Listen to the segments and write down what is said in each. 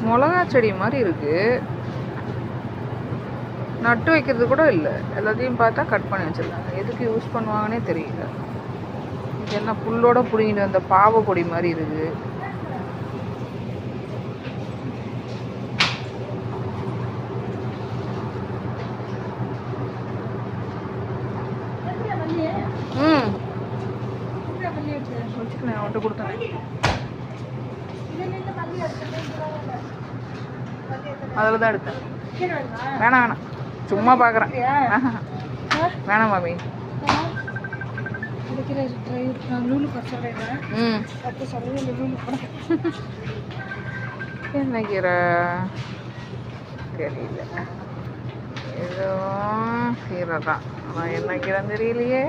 மிளகா செடி மாதிரி இருக்குது, நட்டு வைக்கிறது கூட இல்லை. எல்லாத்தையும் பார்த்தா கட் பண்ணி வச்சுருக்காங்க. எதுக்கு யூஸ் பண்ணுவாங்கன்னே தெரியல. இது என்ன புல்லோட பிடிங்கிட்டு வந்த பாவை கொடி மாதிரி இருக்குது. வச்சுக்கணும், அவன்கிட்ட கொடுத்தேன். அதில் தான் எடுத்தேன். வேணாம் வேணாம், சும்மா பார்க்குறேன். வேணாம் மாமி. என்ன கீரை தெரியல, ஏதோ கீரை தான், ஆனால் என்ன கீரைன்னு தெரியலையே.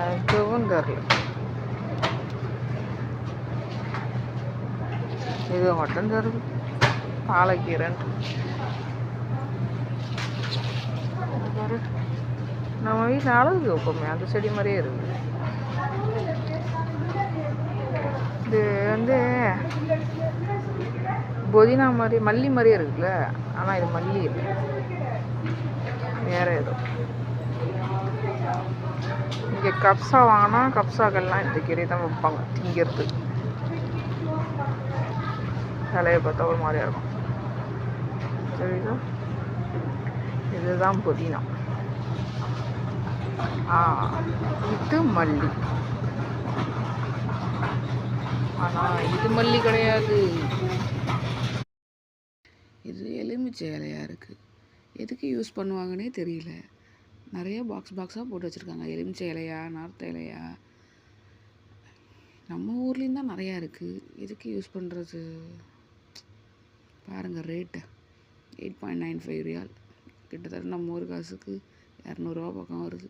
அதுவும் தெரியல. இது மட்டும் தருது, பாலக்கீரைன்ட்டு. நம்ம வீட்டில் அழகு வைப்போமே அந்த செடி மாதிரியே இருக்குது. இது வந்து புதினா மாதிரி, மல்லி மாதிரியே இருக்குல்ல, ஆனால் இது மல்லி இல்லை, வேற ஏதோ. இங்கே கப்ஸா வாங்கினா கப்ஸாக்கள்லாம் இந்த கீரை தான் வைப்பாங்க திங்கிறது. தலையை பார்த்தா ஒரு மாதிரியா இருக்கும், சரிதா. இதுதான் புதினா, இது மல்லி. ஆனால் இது மல்லி கிடையாது, இது எலுமிச்சை இலையாக இருக்குது. எதுக்கு யூஸ் பண்ணுவாங்கன்னே தெரியல. நிறைய பாக்ஸாக போட்டு வச்சுருக்காங்க. எலுமிச்சை இலையா, நார்த்த இலையா. நம்ம ஊர்லேயும் தான் நிறையா இருக்குது, எதுக்கு யூஸ் பண்ணுறது. பாருங்கள் ரேட்டு, 8.95 ரியால், கிட்டத்தட்ட நம்ம ஊர் காசுக்கு 200 ரூபா பக்கம் வருது.